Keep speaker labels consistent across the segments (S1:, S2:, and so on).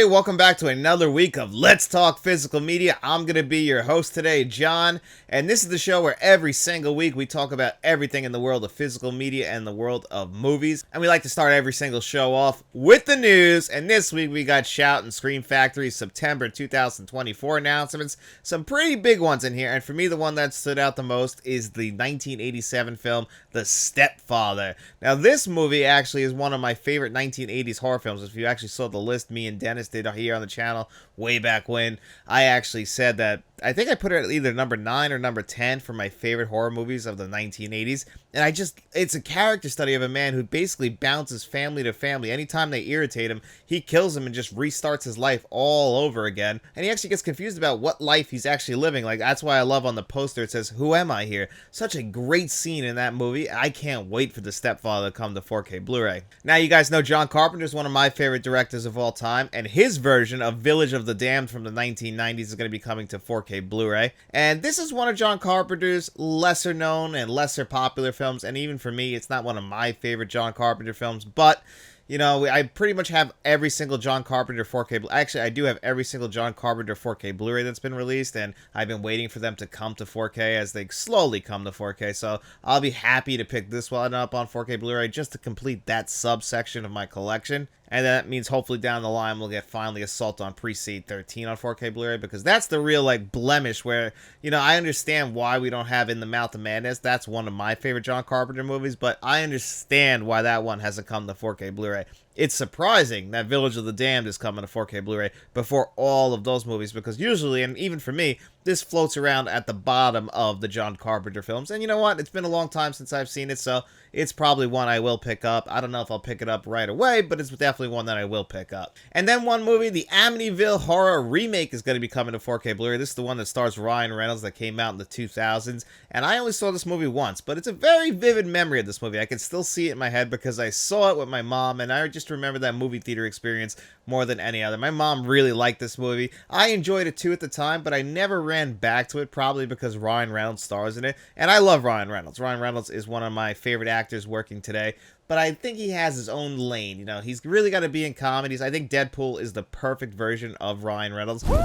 S1: everybody, welcome back to another week of Let's Talk Physical Media. I'm going to be your host today, John, and this is the show where every single week we talk about everything in the world of physical media and the world of movies. And we like to start every single show off with the news, and this week we got Shout and Scream Factory's September 2024 announcements. Some pretty big ones in here, and for me the one that stood out the most is the 1987 film, The Stepfather. Now this movie actually is one of my favorite 1980s horror films. If you actually saw the list me and Dennis did here on the channel way back when, I actually said that I think I put it at either number 9 or number 10 for my favorite horror movies of the 1980s. And it's a character study of a man who basically bounces family to family. Anytime they irritate him, he kills them and just restarts his life all over again. And he actually gets confused about what life he's actually living. Like, that's why I love on the poster it says, "Who am I here?" Such a great scene in that movie. I can't wait for The Stepfather to come to 4K Blu-ray. Now, you guys know John Carpenter is one of my favorite directors of all time, and his version of Village of the Damned from the 1990s is going to be coming to 4K Blu-ray. And this is one of John Carpenter's lesser known and lesser popular films, and even for me, it's not one of my favorite John Carpenter films, but you know, I pretty much have every single John Carpenter 4K... Actually, I do have every single John Carpenter 4K Blu-ray that's been released, and I've been waiting for them to come to 4K as they slowly come to 4K, so I'll be happy to pick this one up on 4K Blu-ray just to complete that subsection of my collection. And that means hopefully down the line we'll get finally Assault on Precinct 13 on 4K Blu-ray, because that's the real, like, blemish where, you know, I understand why we don't have In the Mouth of Madness. That's one of my favorite John Carpenter movies, but I understand why that one hasn't come to 4K Blu-ray. It's surprising that Village of the Damned is coming to 4K Blu-ray before all of those movies, because usually, and even for me, this floats around at the bottom of the John Carpenter films. And you know what? It's been a long time since I've seen it, so it's probably one I will pick up. I don't know if I'll pick it up right away, but it's definitely one that I will pick up. And then one movie, the Amityville Horror remake, is going to be coming to 4K Blu-ray. This is the one that stars Ryan Reynolds that came out in the 2000s. And I only saw this movie once, but it's a very vivid memory of this movie. I can still see it in my head because I saw it with my mom, and I just remember that movie theater experience more than any other. My mom really liked this movie. I enjoyed it too at the time, but I never ran back to it, probably because Ryan Reynolds stars in it. And I love Ryan Reynolds. Ryan Reynolds is one of my favorite actors working today, but I think he has his own lane. You know, he's really got to be in comedies. I think Deadpool is the perfect version of Ryan Reynolds.
S2: Woo!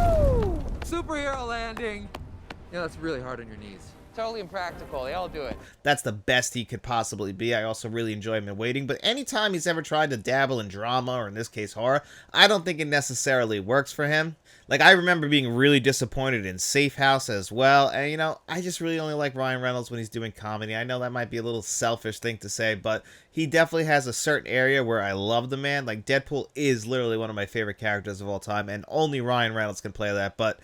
S2: Superhero landing! Yeah, that's really hard on your knees.
S3: Totally impractical. They all do it.
S1: That's the best he could possibly be. I also really enjoy him in Waiting, but anytime he's ever tried to dabble in drama, or in this case horror, I don't think it necessarily works for him. Like, I remember being really disappointed in Safe House as well, and you know, I just really only like Ryan Reynolds when he's doing comedy. I know that might be a little selfish thing to say, but he definitely has a certain area where I love the man. Like, Deadpool is literally one of my favorite characters of all time, and only Ryan Reynolds can play that, but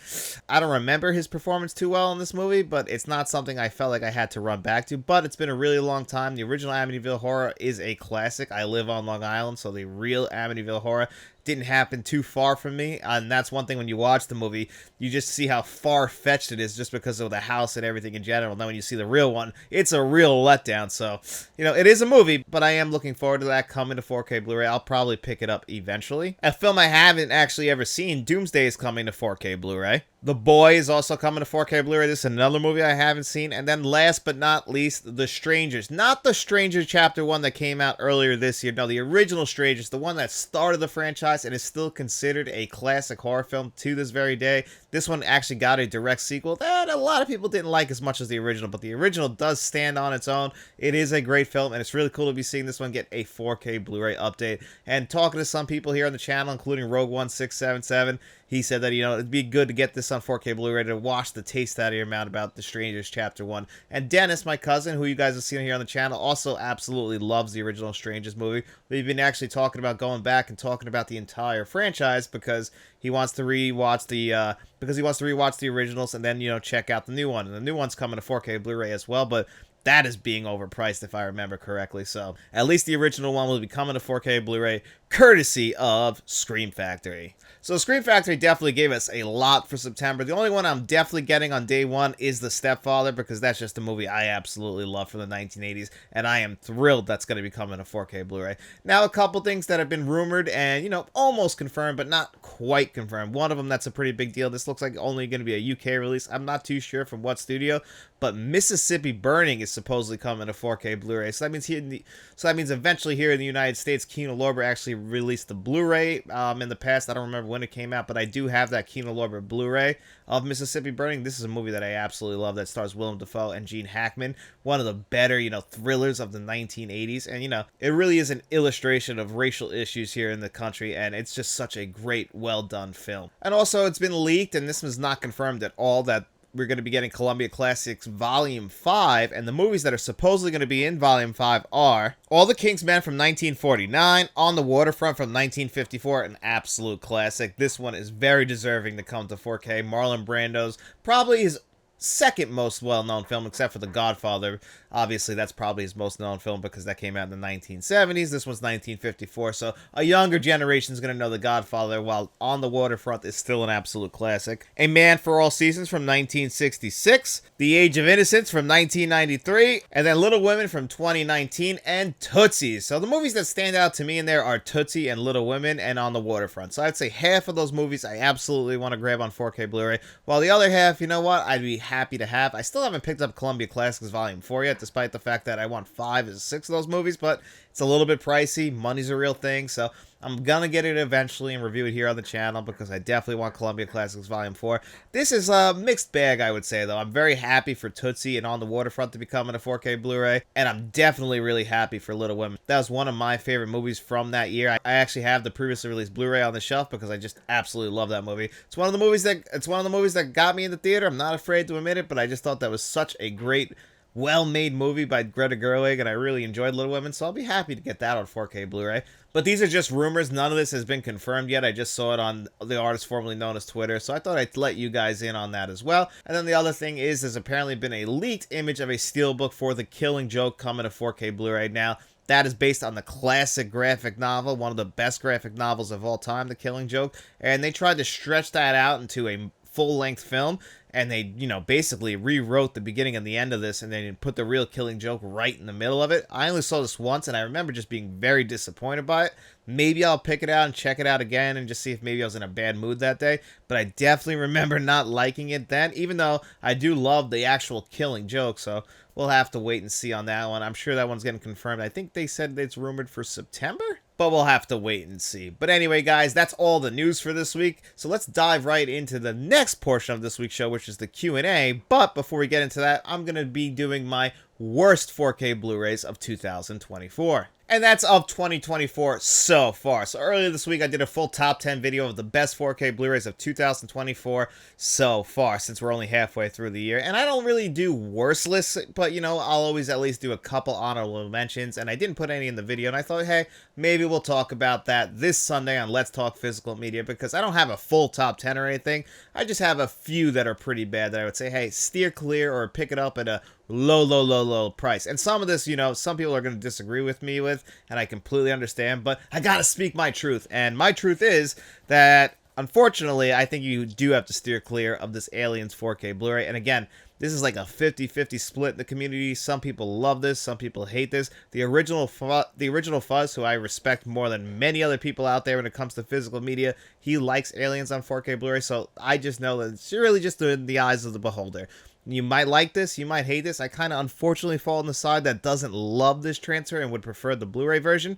S1: I don't remember his performance too well in this movie, but it's not something I felt like I had to run back to. But it's been a really long time. The original Amityville Horror is a classic. I live on Long Island, so the real Amityville Horror didn't happen too far from me, and that's one thing when you watch the movie, you just see how far-fetched it is just because of the house and everything in general. Now when you see the real one, it's a real letdown. So, you know, it is a movie, but I am looking forward to that coming to 4K Blu-ray. I'll probably pick it up eventually. A film I haven't actually ever seen, Doomsday, is coming to 4K Blu-ray. The Boy is also coming to 4K Blu-ray. This is another movie I haven't seen. And then last but not least, The Strangers. Not The Strangers Chapter 1 that came out earlier this year. No, the original Strangers, the one that started the franchise and is still considered a classic horror film to this very day. This one actually got a direct sequel that a lot of people didn't like as much as the original, but the original does stand on its own. It is a great film, and it's really cool to be seeing this one get a 4K Blu-ray update. And talking to some people here on the channel, including Rogue1677, he said that, you know, it'd be good to get this on 4K Blu-ray to wash the taste out of your mouth about The Strangers Chapter 1. And Dennis, my cousin, who you guys have seen here on the channel, also absolutely loves the original Strangers movie. We've been actually talking about going back and talking about the entire franchise because he wants to rewatch the originals and then, you know, check out the new one. And the new one's coming to 4K Blu-ray as well, but that is being overpriced if I remember correctly. So at least the original one will be coming to 4K Blu-ray courtesy of Scream Factory. So Scream Factory definitely gave us a lot for September. The only one I'm definitely getting on day one is The Stepfather, because that's just a movie I absolutely love from the 1980s, and I am thrilled that's going to be coming to 4K Blu-ray. Now, a couple things that have been rumored and, you know, almost confirmed, but not quite confirmed. One of them that's a pretty big deal. This looks like only going to be a UK release. I'm not too sure from what studio, but Mississippi Burning is supposedly coming to 4K Blu-ray. So that means eventually here in the United States, Kino Lorber actually released the Blu-ray in the past. I don't remember when it came out, but I do have that Kino Lorber Blu-ray of Mississippi Burning. This is a movie that I absolutely love that stars Willem Dafoe and Gene Hackman. One of the better, thrillers of the 1980s. And, it really is an illustration of racial issues here in the country, and it's just such a great, well-done film. And also, it's been leaked, and this was not confirmed at all, that we're going to be getting Columbia Classics Volume 5, and the movies that are supposedly going to be in Volume 5 are All the King's Men from 1949, On the Waterfront from 1954, an absolute classic. This one is very deserving to come to 4K. Marlon Brando's probably his second most well-known film, except for The Godfather. Obviously, that's probably his most known film because that came out in the 1970s. This one's 1954, so a younger generation is going to know The Godfather, while On the Waterfront is still an absolute classic. A Man for All Seasons from 1966, The Age of Innocence from 1993, and then Little Women from 2019, and Tootsie. So the movies that stand out to me in there are Tootsie and Little Women and On the Waterfront. So I'd say half of those movies I absolutely want to grab on 4K Blu-ray, while the other half, you know what, I'd be happy to have. I still haven't picked up Columbia Classics Volume 4 yet, despite the fact that I want 5 or 6 of those movies, but it's a little bit pricey. Money's a real thing, so I'm gonna get it eventually and review it here on the channel because I definitely want Columbia Classics Volume 4. This is a mixed bag, I would say, though. I'm very happy for Tootsie and On the Waterfront to be coming to 4K Blu-ray, and I'm definitely really happy for Little Women. That was one of my favorite movies from that year. I actually have the previously released Blu-ray on the shelf because I just absolutely love that movie. It's one of the movies that got me in the theater. I'm not afraid to admit it, but I just thought that was such a great, well-made movie by Greta Gerwig, and I really enjoyed Little Women, so I'll be happy to get that on 4K Blu-ray. But these are just rumors. None of this has been confirmed yet. I just saw it on the artist formerly known as Twitter, so I thought I'd let you guys in on that as well. And then the other thing is, there's apparently been a leaked image of a steelbook for The Killing Joke coming to 4K Blu-ray now. That is based on the classic graphic novel, one of the best graphic novels of all time, The Killing Joke, and they tried to stretch that out into a full-length film, and they, basically rewrote the beginning and the end of this, and then put the real Killing Joke right in the middle of it. I only saw this once, and I remember just being very disappointed by it. Maybe I'll pick it out and check it out again and just see if maybe I was in a bad mood that day, but I definitely remember not liking it then, even though I do love the actual Killing Joke, so we'll have to wait and see on that one. I'm sure that one's getting confirmed. I think they said it's rumored for September, but we'll have to wait and see. But anyway, guys, that's all the news for this week. So let's dive right into the next portion of this week's show, which is the Q&A. But before we get into that, I'm going to be doing my worst 4K Blu-rays of 2024. And that's of 2024 so far. So earlier this week, I did a full top 10 video of the best 4K Blu-rays of 2024 so far, since we're only halfway through the year. And I don't really do worst lists, but, I'll always at least do a couple honorable mentions. And I didn't put any in the video, and I thought, hey, maybe we'll talk about that this Sunday on Let's Talk Physical Media, because I don't have a full top 10 or anything. I just have a few that are pretty bad that I would say, hey, steer clear or pick it up at a low price. And some of this, some people are going to disagree with me with, and I completely understand, but I gotta speak my truth. And my truth is that, unfortunately, I think you do have to steer clear of this Aliens 4K Blu-ray. And again, this is like a 50-50 split in the community. Some people love this, some people hate this. The original Fuzz, who I respect more than many other people out there when it comes to physical media, he likes Aliens on 4K Blu-ray, so I just know that it's really just in the eyes of the beholder. You might like this, you might hate this. I kind of unfortunately fall on the side that doesn't love this transfer and would prefer the Blu-ray version.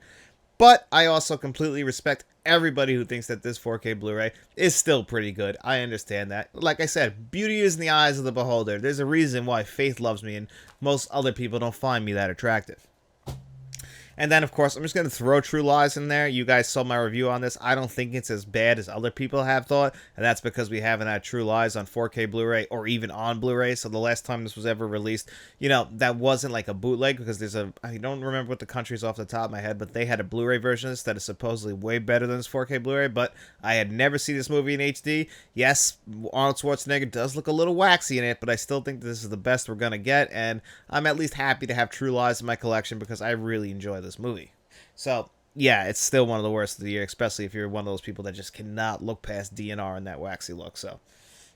S1: But I also completely respect everybody who thinks that this 4K Blu-ray is still pretty good. I understand that. Like I said, beauty is in the eyes of the beholder. There's a reason why Faith loves me and most other people don't find me that attractive. And then, of course, I'm just going to throw True Lies in there. You guys saw my review on this. I don't think it's as bad as other people have thought, and that's because we haven't had True Lies on 4K Blu-ray or even on Blu-ray. So the last time this was ever released, that wasn't like a bootleg, because I don't remember what the countries off the top of my head, but they had a Blu-ray version of this that is supposedly way better than this 4K Blu-ray, but I had never seen this movie in HD. Yes, Arnold Schwarzenegger does look a little waxy in it, but I still think this is the best we're going to get, and I'm at least happy to have True Lies in my collection because I really enjoy this movie. So, yeah, it's still one of the worst of the year, especially if you're one of those people that just cannot look past DNR and that waxy look. So,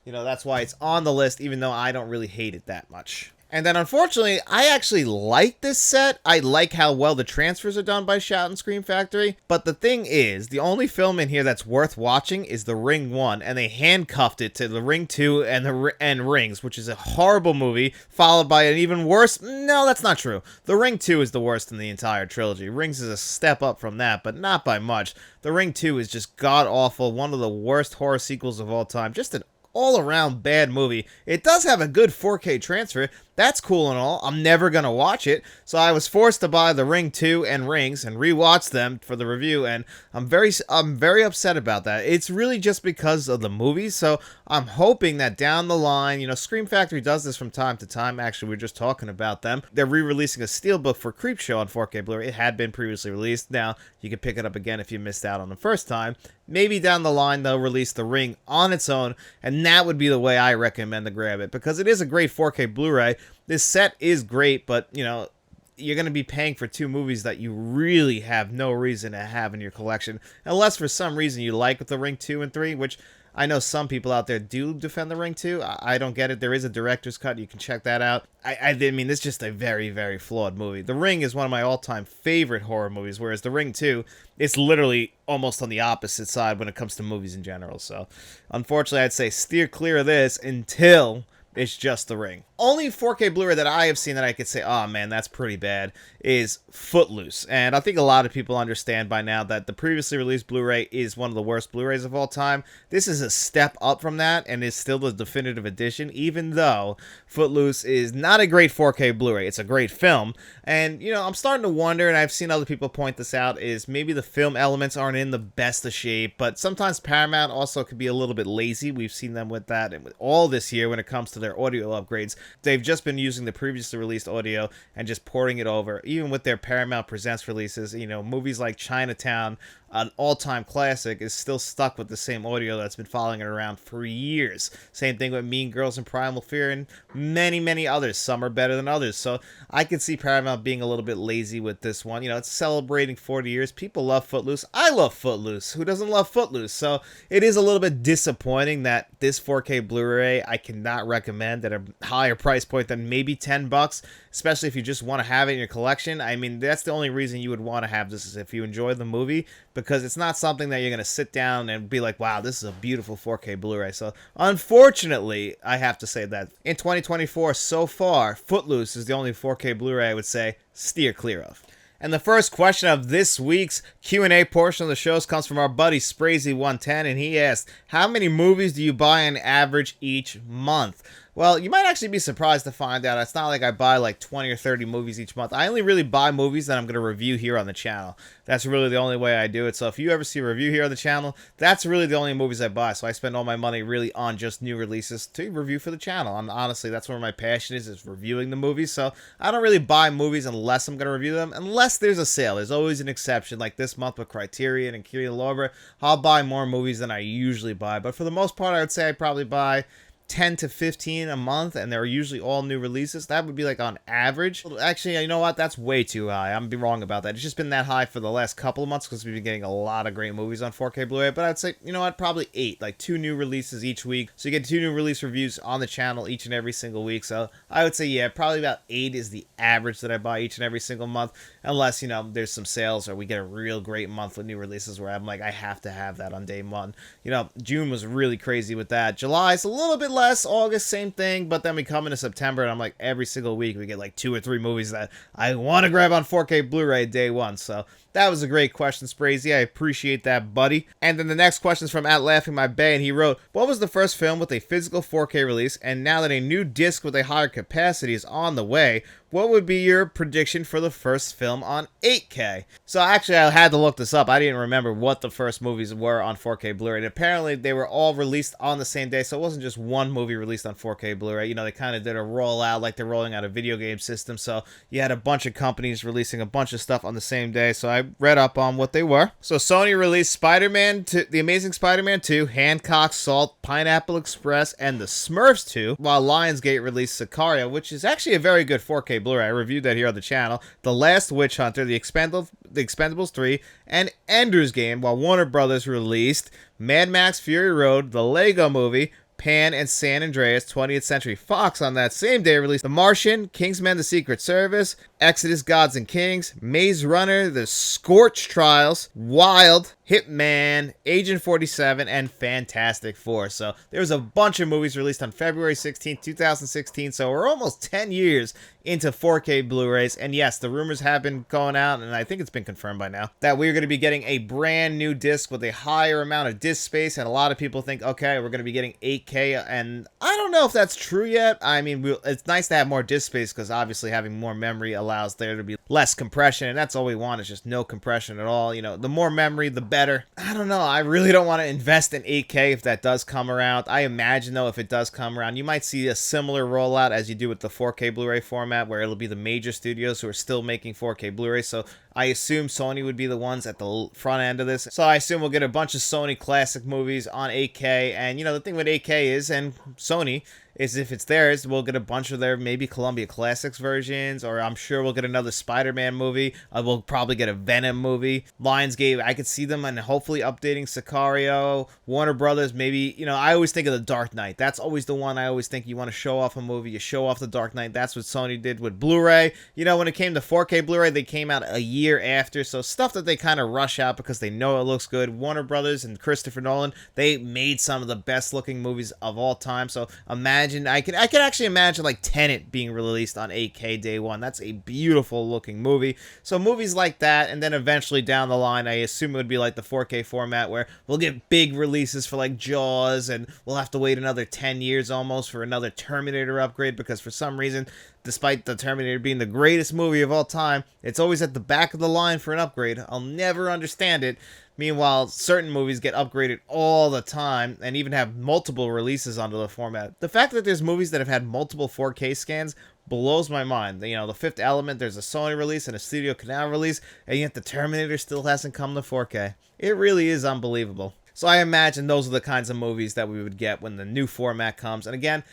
S1: that's why it's on the list, even though I don't really hate it that much. And then unfortunately, I actually like this set. I like how well the transfers are done by Shout and Scream Factory. But the thing is, the only film in here that's worth watching is The Ring 1, and they handcuffed it to The Ring 2 and Rings, which is a horrible movie, followed by an even worse. No, that's not true. The Ring 2 is the worst in the entire trilogy. Rings is a step up from that, but not by much. The Ring 2 is just god-awful, one of the worst horror sequels of all time. Just an all-around bad movie. It does have a good 4K transfer. That's cool and all. I'm never going to watch it. So I was forced to buy The Ring 2 and Rings and rewatch them for the review, and I'm very upset about that. It's really just because of the movies. So I'm hoping that down the line, you know, Scream Factory does this from time to time. Actually, we were just talking about them. They're re-releasing a steelbook for Creepshow on 4K Blu-ray. It had been previously released. Now, you can pick it up again if you missed out on the first time. Maybe down the line they'll release The Ring on its own, and that would be the way I recommend to grab it, because it is a great 4K Blu-ray. This set is great, but, you know, you're going to be paying for two movies that you really have no reason to have in your collection, unless for some reason you like The Ring 2 and 3, which I know some people out there do defend The Ring 2. I don't get it. There is a director's cut. You can check that out. I mean, it's just a very, very flawed movie. The Ring is one of my all-time favorite horror movies, whereas The Ring 2, it's literally almost on the opposite side when it comes to movies in general. So, unfortunately, I'd say steer clear of this until it's just The Ring. Only 4K Blu-ray that I have seen that I could say, oh man, that's pretty bad, is Footloose. And I think a lot of people understand by now that the previously released Blu-ray is one of the worst Blu-rays of all time. This is a step up from that and is still the definitive edition, even though Footloose is not a great 4K Blu-ray. It's a great film. And, you know, I'm starting to wonder, and I've seen other people point this out, is maybe the film elements aren't in the best of shape, but sometimes Paramount also could be a little bit lazy. We've seen them with that and with all this year when it comes to their audio upgrades. They've just been using the previously released audio and just porting it over. Even with their Paramount Presents releases, you know, movies like Chinatown, an all-time classic, is still stuck with the same audio that's been following it around for years. Same thing with Mean Girls and Primal Fear and many, many others. Some are better than others. So I could see Paramount being a little bit lazy with this one. You know, it's celebrating 40 years. People love Footloose. I love Footloose. Who doesn't love Footloose? So it is a little bit disappointing that this 4K Blu-ray I cannot recommend at a higher price point than maybe $10, especially if you just want to have it in your collection. I mean, that's the only reason you would want to have this, is if you enjoy the movie, because it's not something that you're going to sit down and be like, wow, this is a beautiful 4K Blu-ray. So, unfortunately, I have to say that in 2024, so far, Footloose is the only 4K Blu-ray I would say steer clear of. And the first question of this week's Q&A portion of the shows comes from our buddy Sprazy110, and he asked, how many movies do you buy on average each month? Well, you might actually be surprised to find out it's not like I buy like 20 or 30 movies each month. I only really buy movies that I'm going to review here on the channel. That's really the only way I do it. So if you ever see a review here on the channel, that's really the only movies I buy. So I spend all my money really on just new releases to review for the channel. And honestly, that's where my passion is reviewing the movies. So I don't really buy movies unless I'm going to review them, unless there's a sale. There's always an exception, like this month with Criterion and Kirill Lorber. I'll buy more movies than I usually buy. But for the most part, I would say I probably buy 10 to 15 a month, and they're usually all new releases. That would be like on average. Actually, you know what? That's way too high. I'm be wrong about that. It's just been that high for the last couple of months because we've been getting a lot of great movies on 4K Blu-ray. But I'd say, you know what? Probably 8, like 2 new releases each week. So you get 2 new release reviews on the channel each and every single week. So I would say, yeah, probably about 8 is the average that I buy each and every single month, unless, you know, there's some sales or we get a real great month with new releases where I'm like, I have to have that on day one. You know, June was really crazy with that. July's a little bit less. August, same thing, but then we come into September and I'm like, every single week we get like 2 or 3 movies that I want to grab on 4K Blu-ray day one. So that was a great question, Sprazy. I appreciate that, buddy. And then the next question is from @LaughingMyBay, and he wrote, what was the first film with a physical 4K release, and now that a new disc with a higher capacity is on the way, what would be your prediction for the first film on 8K? So actually, I had to look this up. I didn't remember what the first movies were on 4K Blu-ray, and apparently they were all released on the same day, so it wasn't just one movie released on 4K Blu-ray. You know, they kind of did a rollout like they're rolling out a video game system, so you had a bunch of companies releasing a bunch of stuff on the same day, so I read up on what they were. So Sony released Spider-Man 2, The Amazing Spider-Man 2, Hancock Salt, Pineapple Express, and The Smurfs 2, while Lionsgate released Sicario, which is actually a very good 4K Blu-ray. I reviewed that here on the channel. The Last Witch Hunter, The Expendables 3, and Ender's Game, while Warner Brothers released Mad Max Fury Road, The Lego Movie, Pan and San Andreas. 20th Century Fox on that same day released The Martian, Kingsman: The Secret Service, Exodus: Gods and Kings, Maze Runner, The Scorch Trials, Wild, Hitman, Agent 47, and Fantastic Four. So there was a bunch of movies released on February 16th, 2016. So we're almost 10 years into 4K Blu-rays. And yes, the rumors have been going out, and I think it's been confirmed by now, that we're going to be getting a brand new disc with a higher amount of disc space. And a lot of people think, okay, we're going to be getting 8K. And I don't know if that's true yet. I mean, it's nice to have more disc space because obviously having more memory allows there to be less compression. And that's all we want, is just no compression at all. You know, the more memory, the better. I don't know. I really don't want to invest in 8K if that does come around. I imagine, though, if it does come around, you might see a similar rollout as you do with the 4K Blu-ray format, where it'll be the major studios who are still making 4K Blu-ray. So I assume Sony would be the ones at the front end of this. So I assume we'll get a bunch of Sony classic movies on 8K. And, you know, the thing with 8K is, and Sony, is if it's theirs, we'll get a bunch of their maybe Columbia Classics versions, or I'm sure we'll get another Spider-Man movie. We'll probably get a Venom movie. Lionsgate, I could see them and hopefully updating Sicario. Warner Brothers, maybe, you know, I always think of The Dark Knight. That's always the one I always think you want to show off a movie. You show off The Dark Knight. That's what Sony did with Blu-ray. You know, when it came to 4K Blu-ray, they came out a year after, so stuff that they kind of rush out because they know it looks good. Warner Brothers and Christopher Nolan, they made some of the best looking movies of all time. So imagine, I could actually imagine like Tenet being released on 8K day one. That's a beautiful looking movie. So movies like that, and then eventually down the line, I assume it would be like the 4K format where we'll get big releases for like Jaws, and we'll have to wait another 10 years almost for another Terminator upgrade, because for some reason, despite the Terminator being the greatest movie of all time, it's always at the back of the line for an upgrade. I'll never understand it. Meanwhile, certain movies get upgraded all the time and even have multiple releases onto the format. The fact that there's movies that have had multiple 4K scans blows my mind. You know, The Fifth Element, there's a Sony release and a Studio Canal release, and yet the Terminator still hasn't come to 4K. It really is unbelievable. So I imagine those are the kinds of movies that we would get when the new format comes. And again,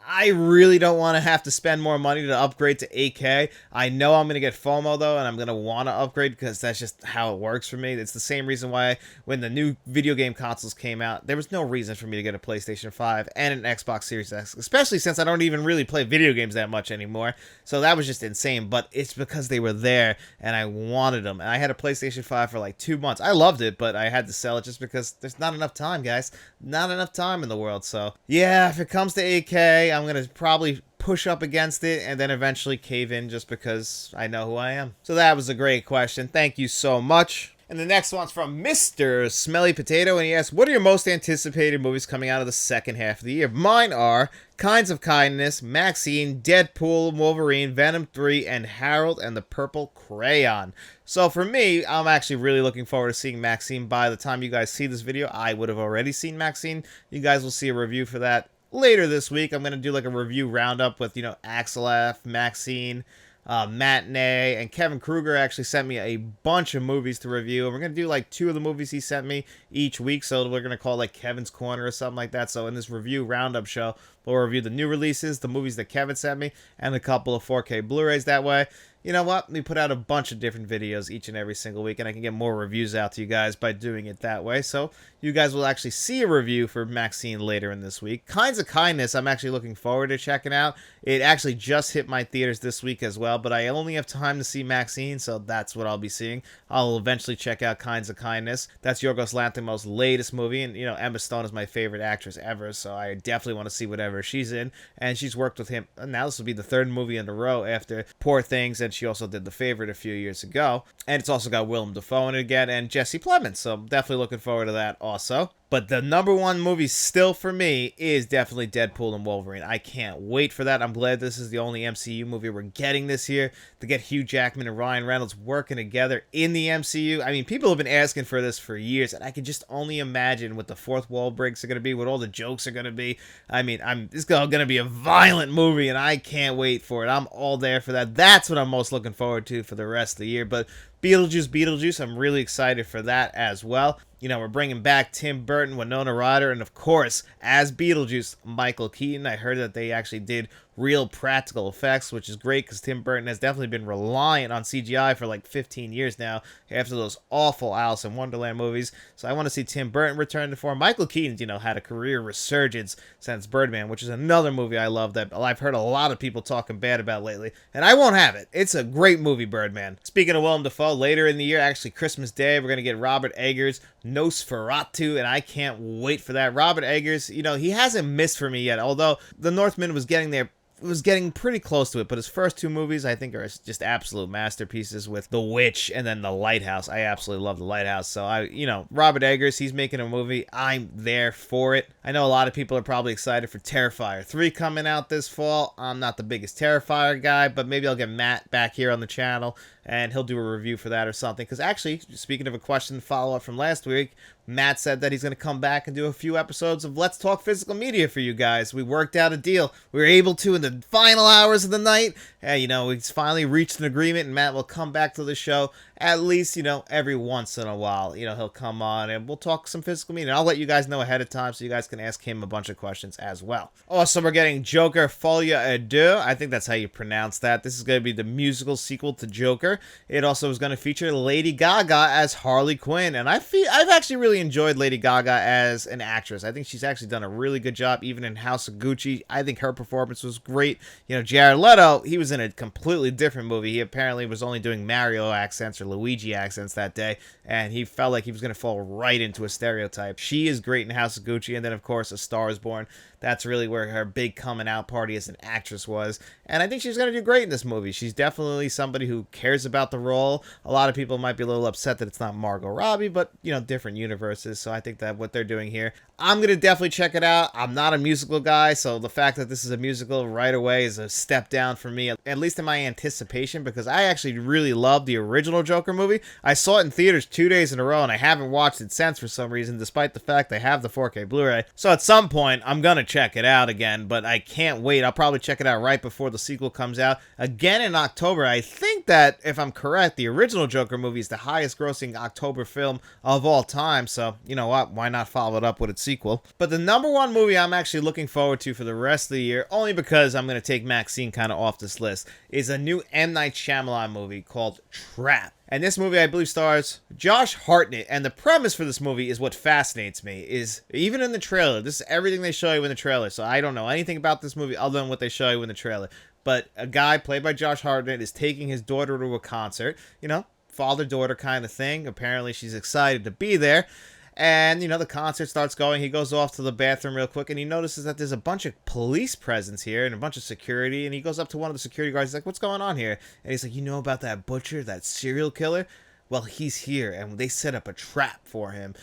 S1: I really don't want to have to spend more money to upgrade to 8K. I know I'm going to get FOMO, though, and I'm going to want to upgrade because that's just how it works for me. It's the same reason why when the new video game consoles came out, there was no reason for me to get a PlayStation 5 and an Xbox Series X, especially since I don't even really play video games that much anymore. So that was just insane, but it's because they were there and I wanted them. And I had a PlayStation 5 for like 2 months. I loved it, but I had to sell it just because there's not enough time, guys. Not enough time in the world. So yeah, if it comes to 8K, I'm going to probably push up against it and then eventually cave in just because I know who I am. So that was a great question. Thank you so much. And the next one's from Mr. Smelly Potato, and he asks, what are your most anticipated movies coming out of the second half of the year? Mine are Kinds of Kindness, Maxine, Deadpool, Wolverine, Venom 3, and Harold and the Purple Crayon. So for me, I'm actually really looking forward to seeing Maxine. By the time you guys see this video, I would have already seen Maxine. You guys will see a review for that later this week. I'm going to do like a review roundup with, you know, Axel F, Maxine, Matinee, and Kevin Kruger actually sent me a bunch of movies to review, and we're going to do like 2 of the movies he sent me each week, so we're going to call it like Kevin's Corner or something like that. So in this review roundup show, we'll review the new releases, the movies that Kevin sent me, and a couple of 4K Blu-rays that way. You know what? We put out a bunch of different videos each and every single week, and I can get more reviews out to you guys by doing it that way. So you guys will actually see a review for Maxine later in this week. Kinds of Kindness, I'm actually looking forward to checking out. It actually just hit my theaters this week as well, but I only have time to see Maxine, so that's what I'll be seeing. I'll eventually check out Kinds of Kindness. That's Yorgos Lanthimos' latest movie, and, you know, Emma Stone is my favorite actress ever, so I definitely want to see whatever she's in, and she's worked with him. Now this will be the 3rd movie in a row after Poor Things, and she also did The Favorite a few years ago. And it's also got Willem Dafoe in it again and Jesse Plemons, so I'm definitely looking forward to that also. But the number one movie still for me is definitely Deadpool and Wolverine. I can't wait for that. I'm glad this is the only MCU movie we're getting this year, to get Hugh Jackman and Ryan Reynolds working together in the MCU. I mean, people have been asking for this for years, and I can just only imagine what the fourth wall breaks are going to be, what all the jokes are going to be. I mean, this is going to be a violent movie, and I can't wait for it. I'm all there for that. That's what I'm most looking forward to for the rest of the year. But Beetlejuice, I'm really excited for that as well. You know, we're bringing back Tim Burton, Winona Ryder, and of course, as Beetlejuice, Michael Keaton. I heard that they actually did real practical effects, which is great because Tim Burton has definitely been reliant on CGI for like 15 years now after those awful Alice in Wonderland movies. So I want to see Tim Burton return to form. Michael Keaton's, had a career resurgence since Birdman, which is another movie I love that I've heard a lot of people talking bad about lately, and I won't have it. It's a great movie, Birdman. Speaking of Willem Dafoe, later in the year, actually Christmas Day, we're going to get Robert Eggers' Nosferatu, and I can't wait for that. Robert Eggers, he hasn't missed for me yet, although The Northman was getting pretty close to it, but his first two movies I think are just absolute masterpieces with The Witch and then The Lighthouse. I absolutely love The Lighthouse. So Robert Eggers, he's making a movie. I'm there for it. I know a lot of people are probably excited for Terrifier 3 coming out this fall. I'm not the biggest Terrifier guy, but maybe I'll get Matt back here on the channel and he'll do a review for that or something. Because actually, speaking of a question follow-up from last week, Matt said that he's going to come back and do a few episodes of Let's Talk Physical Media for you guys. We worked out a deal. We were able to in the final hours of the night. We finally reached an agreement, and Matt will come back to the show at least, every once in a while. He'll come on and we'll talk some physical media. I'll let you guys know ahead of time so you guys can ask him a bunch of questions as well. Also, we're getting Joker Folie à Deux. I think that's how you pronounce that. This is going to be the musical sequel to Joker. It also is going to feature Lady Gaga as Harley Quinn, and I've actually really enjoyed Lady Gaga as an actress. I think she's actually done a really good job, even in House of Gucci. I think her performance was great. Jared Leto, he was in a completely different movie. He apparently was only doing Mario accents or Luigi accents that day, and he felt like he was going to fall right into a stereotype. She is great in House of Gucci, and then, of course, A Star is Born. That's really where her big coming out party as an actress was, and I think she's going to do great in this movie. She's definitely somebody who cares about the role. A lot of people might be a little upset that it's not Margot Robbie, but, different universes, so I think that what they're doing here, I'm going to definitely check it out. I'm not a musical guy, so the fact that this is a musical right away is a step down for me, at least in my anticipation, because I actually really love the original Joker movie. I saw it in theaters 2 days in a row, and I haven't watched it since for some reason, despite the fact I have the 4K Blu-ray. So at some point, I'm going to check it out again, but I can't wait. I'll probably check it out right before the sequel comes out. Again in October. I think that, if I'm correct, the original Joker movie is the highest grossing October film of all time, so you know what? Why not follow it up with its sequel? But the number one movie I'm actually looking forward to for the rest of the year, only because I'm going to take Maxine kind of off this list, is a new M. Night Shyamalan movie called Trap. And this movie, I believe, stars Josh Hartnett. And the premise for this movie is what fascinates me. Is even in the trailer, this is everything they show you in the trailer. So I don't know anything about this movie other than what they show you in the trailer. But a guy played by Josh Hartnett is taking his daughter to a concert. Father-daughter kind of thing. Apparently, she's excited to be there. And, the concert starts going. He goes off to the bathroom real quick, and he notices that there's a bunch of police presence here and a bunch of security. And he goes up to one of the security guards. He's like, what's going on here? And he's like, you know about that butcher, that serial killer? Well, he's here, and they set up a trap for him.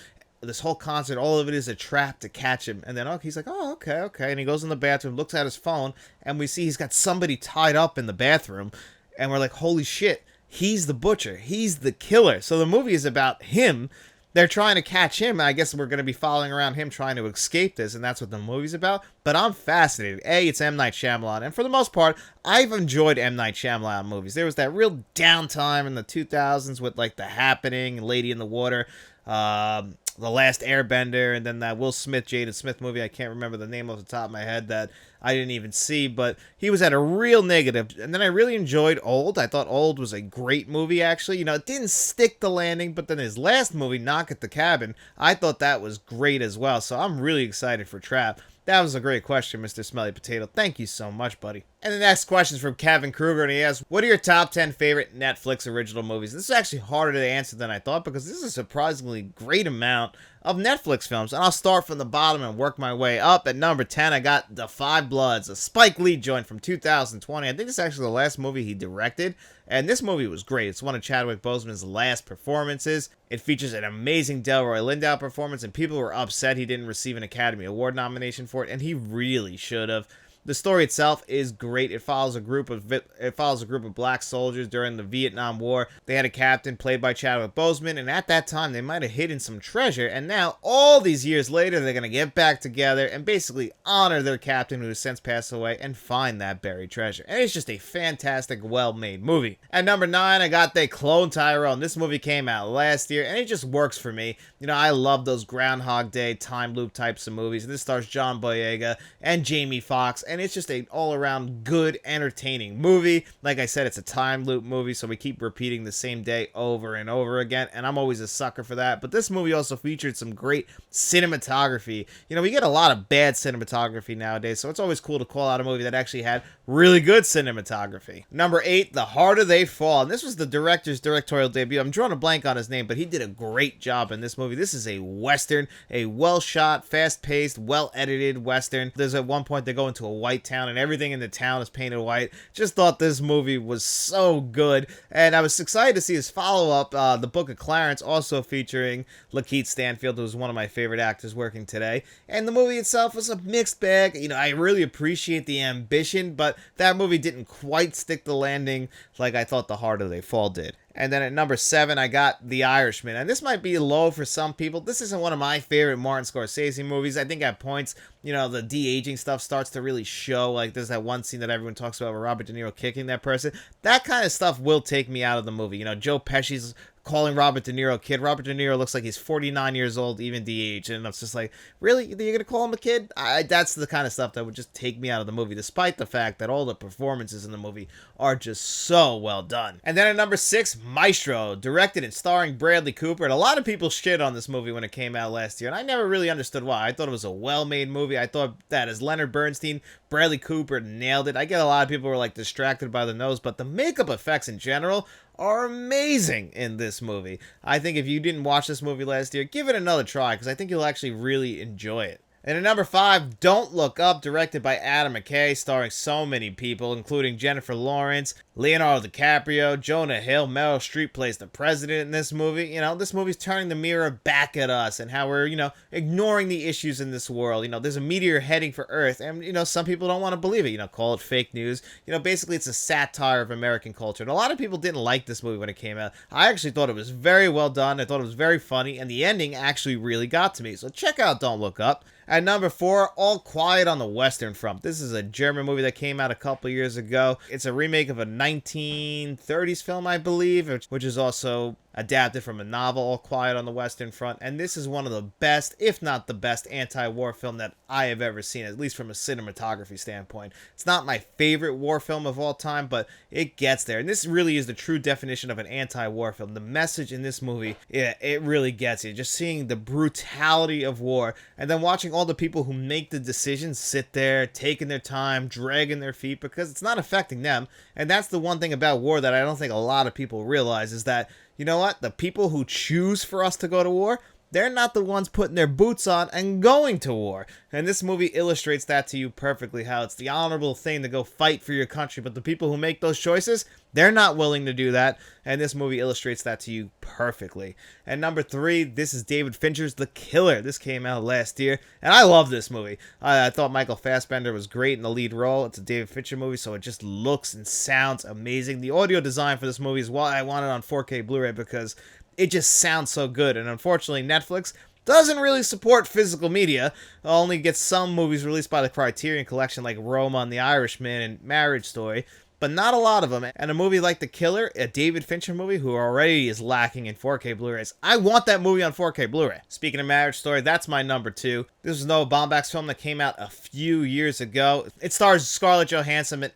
S1: This whole concert, all of it is a trap to catch him. And then he's like, oh, okay. And he goes in the bathroom, looks at his phone, and we see he's got somebody tied up in the bathroom. And we're like, holy shit, he's the butcher. He's the killer. So the movie is about him. They're trying to catch him. I guess we're going to be following around him trying to escape this, and that's what the movie's about. But I'm fascinated. It's M. Night Shyamalan, and for the most part, I've enjoyed M. Night Shyamalan movies. There was that real downtime in the 2000s with, like, The Happening, Lady in the Water, The Last Airbender, and then that Will Smith, Jaden Smith movie. I can't remember the name off the top of my head that I didn't even see, but he was at a real negative. And then I really enjoyed Old. I thought Old was a great movie, actually. It didn't stick the landing, but then his last movie, Knock at the Cabin, I thought that was great as well. So I'm really excited for Trap. That was a great question, Mr. Smelly Potato. Thank you so much, buddy. And the next question is from Kevin Kruger, and he asks, what are your top 10 favorite Netflix original movies? This is actually harder to answer than I thought, because this is a surprisingly great amount of Netflix films. And I'll start from the bottom and work my way up. At number 10, I got The Five Bloods, a Spike Lee joint from 2020. I think it's actually the last movie he directed. And this movie was great. It's one of Chadwick Boseman's last performances. It features an amazing Delroy Lindo performance, and people were upset he didn't receive an Academy Award nomination for it, and he really should have. The story itself is great. It follows a group of black soldiers during the Vietnam War. They had a captain played by Chadwick Boseman, and at that time they might have hidden some treasure, and now all these years later they're going to get back together and basically honor their captain who has since passed away and find that buried treasure. And it's just a fantastic, well-made movie. At number 9, I got They Clone Tyrone. This movie came out last year, and it just works for me. I love those Groundhog Day time loop types of movies. This stars John Boyega and Jamie Foxx, and it's just an all-around good, entertaining movie. Like I said, it's a time loop movie, so we keep repeating the same day over and over again, and I'm always a sucker for that. But this movie also featured some great cinematography. You know, we get a lot of bad cinematography nowadays, so it's always cool to call out a movie that actually had really good cinematography. Number 8, The Harder They Fall. And this was the director's directorial debut. I'm drawing a blank on his name, but he did a great job in this movie. This is a Western, a well-shot, fast-paced, well-edited Western. There's at one point they go into a white town, and everything in the town is painted white. Just thought this movie was so good, and I was excited to see his follow-up, The Book of Clarence, also featuring Lakeith Stanfield, who's one of my favorite actors working today. And the movie itself was a mixed bag. You know, I really appreciate the ambition, but that movie didn't quite stick the landing like I thought The Harder They Fall did. And then at number 7, I got The Irishman. And this might be low for some people. This isn't one of my favorite Martin Scorsese movies. I think at points, you know, the de-aging stuff starts to really show. Like, there's that one scene that everyone talks about with Robert De Niro kicking that person. That kind of stuff will take me out of the movie. You know, Joe Pesci's calling Robert De Niro a kid. Robert De Niro looks like he's 49 years old, even de-aged. And it's just like, really? You're going to call him a kid? That's the kind of stuff that would just take me out of the movie, despite the fact that all the performances in the movie are just so well done. And then at number 6, Maestro, directed and starring Bradley Cooper. And a lot of people shit on this movie when it came out last year, and I never really understood why. I thought it was a well-made movie. I thought that as Leonard Bernstein, Bradley Cooper nailed it. I get a lot of people who are like distracted by the nose, but the makeup effects in general are amazing in this movie. I think if you didn't watch this movie last year, give it another try, because I think you'll actually really enjoy it. And at number 5, Don't Look Up, directed by Adam McKay, starring so many people, including Jennifer Lawrence, Leonardo DiCaprio, Jonah Hill. Meryl Streep plays the president in this movie. You know, this movie's turning the mirror back at us and how we're, you know, ignoring the issues in this world. You know, there's a meteor heading for Earth, and, you know, some people don't want to believe it. You know, call it fake news. You know, basically it's a satire of American culture. And a lot of people didn't like this movie when it came out. I actually thought it was very well done. I thought it was very funny, and the ending actually really got to me. So check out Don't Look Up. At number 4, All Quiet on the Western Front. This is a German movie that came out a couple years ago. It's a remake of a 1930s film, I believe, which is also adapted from a novel, All Quiet on the Western Front. And this is one of the best, if not the best, anti-war film that I have ever seen, at least from a cinematography standpoint. It's not my favorite war film of all time, but it gets there. And this really is the true definition of an anti-war film. The message in this movie, yeah, it really gets you. Just seeing the brutality of war, and then watching all the people who make the decisions sit there, taking their time, dragging their feet, because it's not affecting them. And that's the one thing about war that I don't think a lot of people realize, is that, you know what? The people who choose for us to go to war, they're not the ones putting their boots on and going to war. And this movie illustrates that to you perfectly, how it's the honorable thing to go fight for your country, but the people who make those choices, they're not willing to do that. And this movie illustrates that to you perfectly. And number 3, this is David Fincher's The Killer. This came out last year, and I love this movie. I thought Michael Fassbender was great in the lead role. It's a David Fincher movie, so it just looks and sounds amazing. The audio design for this movie is why I want it on 4K Blu-ray, because it just sounds so good. And unfortunately, Netflix doesn't really support physical media. It only gets some movies released by the Criterion Collection, like Roma and The Irishman and Marriage Story, but not a lot of them. And a movie like The Killer, a David Fincher movie, who already is lacking in 4K Blu-rays, I want that movie on 4K Blu-ray. Speaking of Marriage Story, that's my number 2. This was Noah Baumbach's film that came out a few years ago. It stars Scarlett Johansson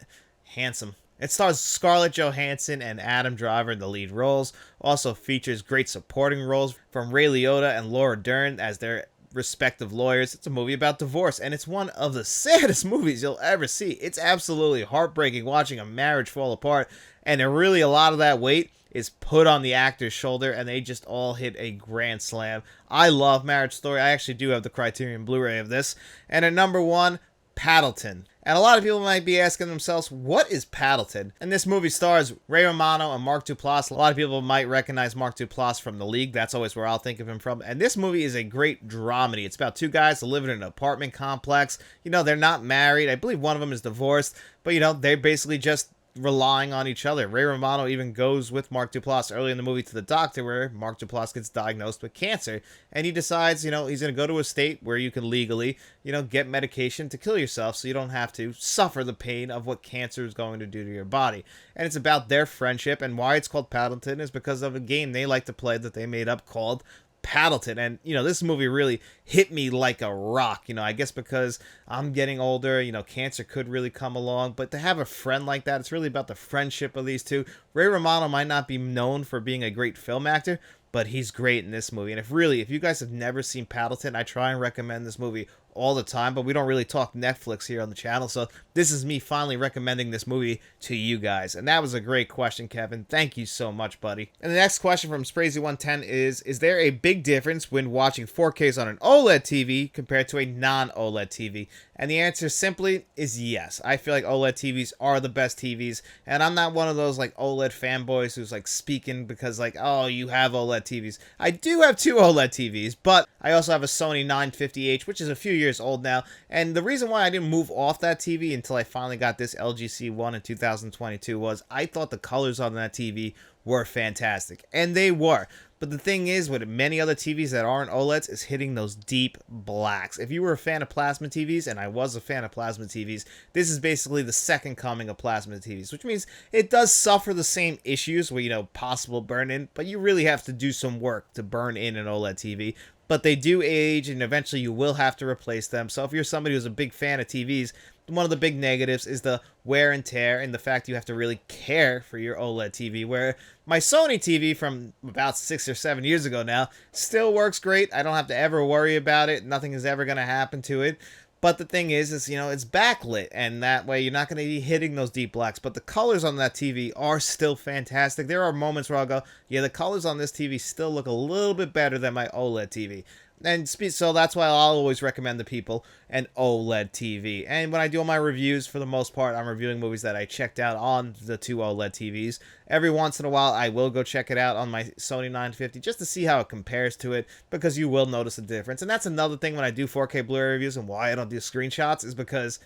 S1: It stars Scarlett Johansson and Adam Driver in the lead roles. Also features great supporting roles from Ray Liotta and Laura Dern as their respective lawyers. It's a movie about divorce, and it's one of the saddest movies you'll ever see. It's absolutely heartbreaking watching a marriage fall apart, and really a lot of that weight is put on the actor's shoulder, and they just all hit a grand slam. I love Marriage Story. I actually do have the Criterion Blu-ray of this. And at number 1, Paddleton. And a lot of people might be asking themselves, what is Paddleton? And this movie stars Ray Romano and Mark Duplass. A lot of people might recognize Mark Duplass from The League. That's always where I'll think of him from. And this movie is a great dramedy. It's about 2 guys that live in an apartment complex. You know, they're not married. I believe one of them is divorced. But, you know, they're basically just relying on each other. Ray Romano even goes with Mark Duplass early in the movie to the doctor, where Mark Duplass gets diagnosed with cancer, and he decides, you know, he's going to go to a state where you can legally, you know, get medication to kill yourself so you don't have to suffer the pain of what cancer is going to do to your body. And it's about their friendship, and why it's called Paddleton is because of a game they like to play that they made up called Paddleton. And, this movie really hit me like a rock. I guess because I'm getting older, cancer could really come along. But to have a friend like that, it's really about the friendship of these two. Ray Romano might not be known for being a great film actor, but he's great in this movie. And if you guys have never seen Paddleton, I try and recommend this movie all the time, but we don't really talk Netflix here on the channel, so this is me finally recommending this movie to you guys. And that was a great question, Kevin. Thank you so much, buddy. And the next question from Sprazy110 is there a big difference when watching 4Ks on an OLED TV compared to a non-OLED TV? And the answer simply is yes. I feel like OLED TVs are the best TVs, and I'm not one of those like OLED fanboys who's like speaking because like, oh, you have OLED TVs. I do have two OLED TVs, but I also have a Sony 950H, which is a few years old now, and the reason why I didn't move off that TV until I finally got this LG C1 in 2022 was I thought the colors on that TV were fantastic, and they were. But the thing is, with many other TVs that aren't OLEDs, is hitting those deep blacks. If you were a fan of plasma TVs, and I was a fan of plasma TVs, this is basically the second coming of plasma TVs, which means it does suffer the same issues with, possible burn-in, but you really have to do some work to burn in an OLED TV. But they do age, and eventually you will have to replace them. So if you're somebody who's a big fan of TVs, one of the big negatives is the wear and tear and the fact you have to really care for your OLED TV, where my Sony TV from about 6 or 7 years ago now still works great. I don't have to ever worry about it. Nothing is ever going to happen to it. But the thing is it's backlit, and that way you're not going to be hitting those deep blacks. But the colors on that TV are still fantastic. There are moments where I'll go, yeah, the colors on this TV still look a little bit better than my OLED TV. And so that's why I'll always recommend to people an OLED TV. And when I do my reviews, for the most part, I'm reviewing movies that I checked out on the two OLED TVs. Every once in a while, I will go check it out on my Sony 950 just to see how it compares to it, because you will notice a difference. And that's another thing when I do 4K Blu-ray reviews and why I don't do screenshots is because,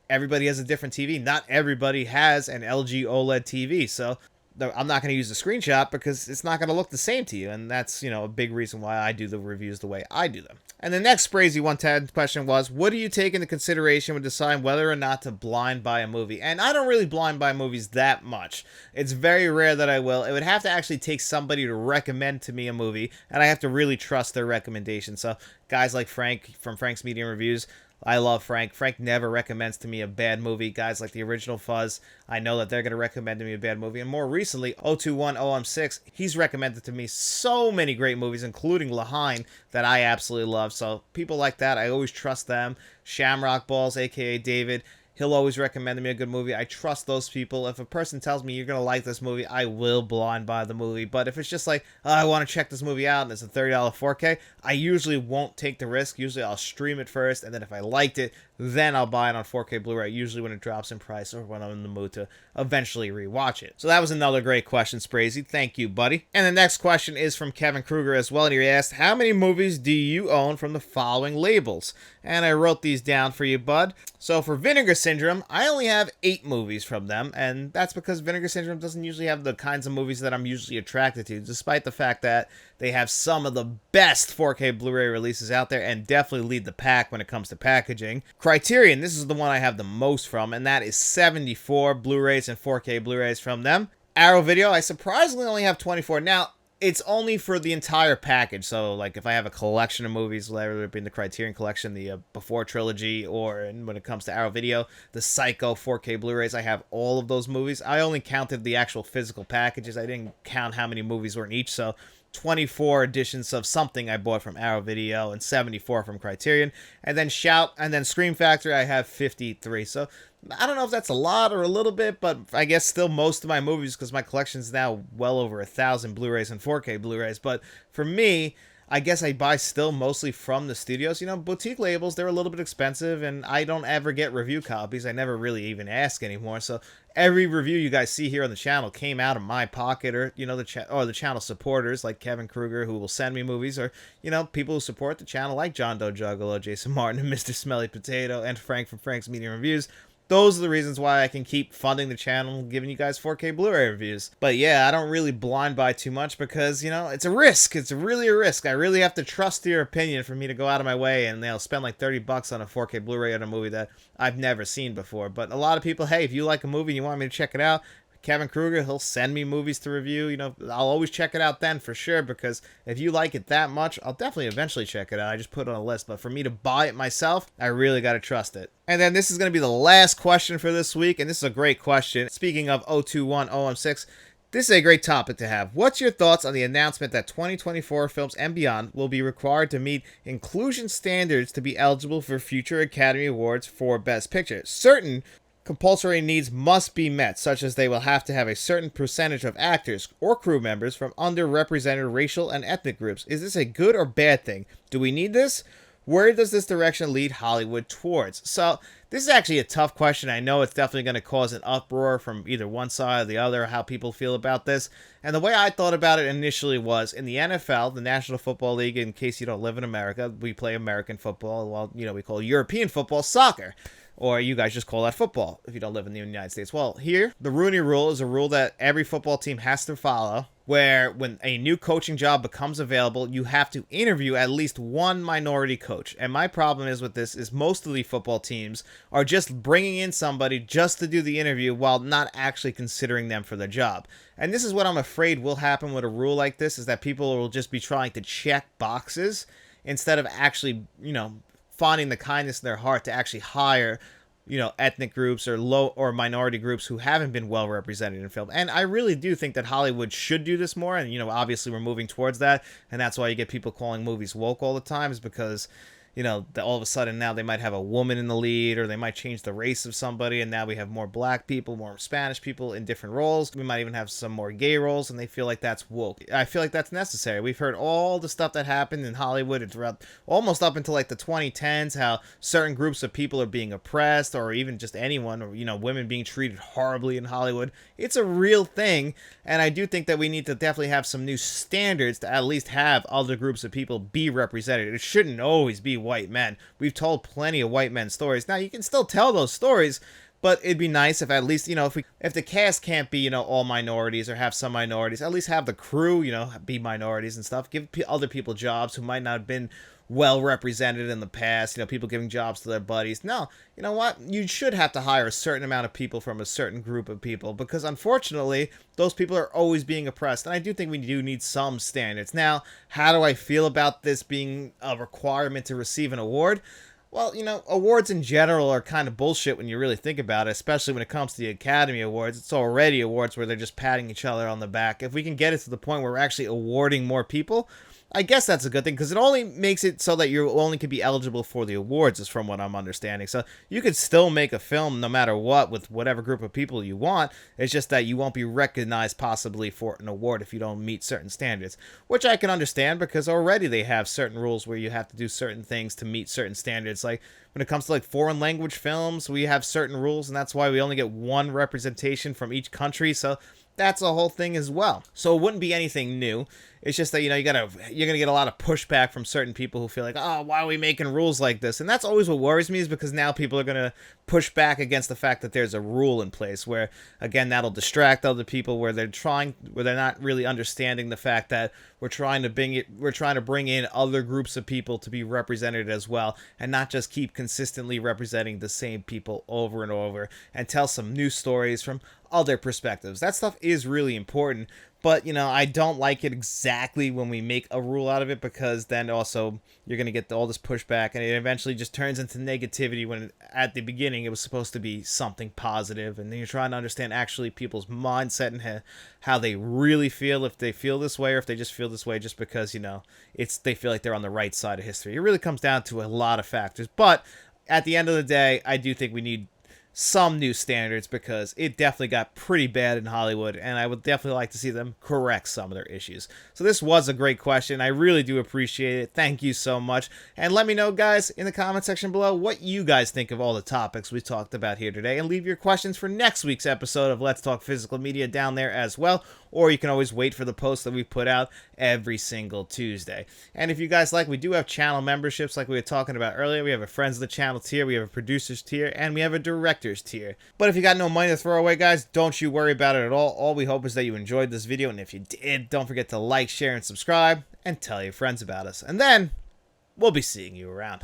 S1: everybody has a different TV. Not everybody has an LG OLED TV, so I'm not going to use a screenshot because it's not going to look the same to you, and that's, a big reason why I do the reviews the way I do them. And the next Sprazy110 question was, what do you take into consideration when deciding whether or not to blind buy a movie? And I don't really blind buy movies that much. It's very rare that I will. It would have to actually take somebody to recommend to me a movie, and I have to really trust their recommendation. So guys like Frank from Frank's Medium Reviews, I love Frank. Frank never recommends to me a bad movie. Guys like the Original Fuzz, I know that they're going to recommend to me a bad movie. And more recently, 0210M6, he's recommended to me so many great movies, including Lahain, that I absolutely love. So people like that, I always trust them. Shamrock Balls, a.k.a. David, he'll always recommend to me a good movie. I trust those people. If a person tells me you're going to like this movie, I will blind buy the movie. But if it's just like, oh, I want to check this movie out and it's a $30 4K, I usually won't take the risk. Usually I'll stream it first, and then if I liked it, then I'll buy it on 4K Blu-ray, usually when it drops in price or when I'm in the mood to eventually rewatch it. So that was another great question, Sprazy. Thank you, buddy. And the next question is from Kevin Kruger as well, and he asked, how many movies do you own from the following labels? And I wrote these down for you, bud. So for Vinegar Syndrome, I only have 8 movies from them, and that's because Vinegar Syndrome doesn't usually have the kinds of movies that I'm usually attracted to, despite the fact that they have some of the best 4K Blu-ray releases out there and definitely lead the pack when it comes to packaging. Criterion, this is the one I have the most from, and that is 74 Blu-rays and 4K Blu-rays from them. Arrow Video, I surprisingly only have 24. Now, it's only for the entire package, so like if I have a collection of movies, whether it be in the Criterion Collection, the Before Trilogy, or when it comes to Arrow Video, the Psycho 4K Blu-rays, I have all of those movies. I only counted the actual physical packages. I didn't count how many movies were in each, so 24 editions of something I bought from Arrow Video and 74 from Criterion. And then Scream Factory, I have 53. So I don't know if that's a lot or a little bit, but I guess still most of my movies, because my collection is now well over 1,000 Blu-rays and 4K Blu-rays. But for me, I guess I buy still mostly from the studios. Boutique labels, they're a little bit expensive, and I don't ever get review copies. I never really even ask anymore. So every review you guys see here on the channel came out of my pocket, or the channel supporters like Kevin Kruger, who will send me movies, or people who support the channel like John Doe Juggalo, Jason Martin, and Mr. Smelly Potato, and Frank from Frank's Medium Reviews. Those are the reasons why I can keep funding the channel and giving you guys 4K Blu-ray reviews. But yeah, I don't really blind buy too much because, it's a risk. It's really a risk. I really have to trust your opinion for me to go out of my way, and they'll spend like $30 on a 4K Blu-ray on a movie that I've never seen before. But a lot of people, hey, if you like a movie and you want me to check it out, Kevin Kruger, he'll send me movies to review. You know, I'll always check it out then for sure, because if you like it that much, I'll definitely eventually check it out. I just put it on a list. But for me to buy it myself, I really got to trust it. And then this is going to be the last question for this week, and this is a great question. Speaking of 0210M6, this is a great topic to have. What's your thoughts on the announcement that 2024 films and beyond will be required to meet inclusion standards to be eligible for future Academy Awards for Best Picture? Certain compulsory needs must be met, such as they will have to have a certain percentage of actors or crew members from underrepresented racial and ethnic groups. Is this a good or bad thing? Do we need this? Where does this direction lead Hollywood towards? So this is actually a tough question. I know it's definitely going to cause an uproar from either one side or the other, how people feel about this. And the way I thought about it initially was, in the NFL, the National Football League, in case you don't live in America, we play American football. Well, you know, we call European football soccer. Or you guys just call that football if you don't live in the United States. Well, here, the Rooney Rule is a rule that every football team has to follow, where when a new coaching job becomes available, you have to interview at least one minority coach. And my problem is with this is most of the football teams are just bringing in somebody just to do the interview while not actually considering them for the job. And this is what I'm afraid will happen with a rule like this, is that people will just be trying to check boxes instead of actually, you know, finding the kindness in their heart to actually hire, you know, ethnic groups or low or minority groups who haven't been well represented in film. And I really do think that Hollywood should do this more. And, you know, obviously we're moving towards that. And that's why you get people calling movies woke all the time, is because, you know, all of a sudden now they might have a woman in the lead, or they might change the race of somebody, and now we have more black people, more Spanish people in different roles. We might even have some more gay roles, and they feel like that's woke. I feel like that's necessary. We've heard all the stuff that happened in Hollywood and throughout, almost up until like the 2010s, how certain groups of people are being oppressed, or even just anyone, or, you know, women being treated horribly in Hollywood. It's a real thing, and I do think that we need to definitely have some new standards to at least have other groups of people be represented. It shouldn't always be white men. We've told plenty of white men stories. Now, you can still tell those stories, but it'd be nice if at least, you know, if the cast can't be, you know, all minorities or have some minorities, at least have the crew, you know, be minorities and stuff. Give other people jobs who might not have been well represented in the past, you know, people giving jobs to their buddies. No, you know what? You should have to hire a certain amount of people from a certain group of people, because unfortunately, those people are always being oppressed. And I do think we do need some standards. Now, how do I feel about this being a requirement to receive an award? Well, you know, awards in general are kind of bullshit when you really think about it, especially when it comes to the Academy Awards. It's already awards where they're just patting each other on the back. If we can get it to the point where we're actually awarding more people, I guess that's a good thing, because it only makes it so that you only can be eligible for the awards, is from what I'm understanding. So you could still make a film no matter what with whatever group of people you want. It's just that you won't be recognized possibly for an award if you don't meet certain standards, which I can understand, because already they have certain rules where you have to do certain things to meet certain standards. Like when it comes to like foreign language films, we have certain rules, and that's why we only get one representation from each country. So that's a whole thing as well. So it wouldn't be anything new. It's just that, you know, you're going to get a lot of pushback from certain people who feel like, oh, why are we making rules like this? And that's always what worries me, is because now people are going to push back against the fact that there's a rule in place where, again, that'll distract other people, where they're not really understanding the fact that we're trying to bring in other groups of people to be represented as well, and not just keep consistently representing the same people over and over, and tell some new stories from other perspectives. That stuff is really important. But, you know, I don't like it exactly when we make a rule out of it, because then also you're going to get all this pushback, and it eventually just turns into negativity when at the beginning it was supposed to be something positive. And then you're trying to understand actually people's mindset and how they really feel, if they feel this way or if they just feel this way just because, you know, they feel like they're on the right side of history. It really comes down to a lot of factors. But at the end of the day, I do think we need some new standards, because it definitely got pretty bad in Hollywood, and I would definitely like to see them correct some of their issues. So this was a great question. I really do appreciate it. Thank you so much. And let me know, guys, in the comment section below what you guys think of all the topics we talked about here today, and leave your questions for next week's episode of Let's Talk Physical Media down there as well. Or you can always wait for the posts that we put out every single Tuesday. And if you guys like, we do have channel memberships like we were talking about earlier. We have a Friends of the Channel tier, we have a Producers tier, and we have a Directors tier. But if you got no money to throw away, guys, don't you worry about it at all. All we hope is that you enjoyed this video, and if you did, don't forget to like, share, and subscribe, and tell your friends about us. And then, we'll be seeing you around.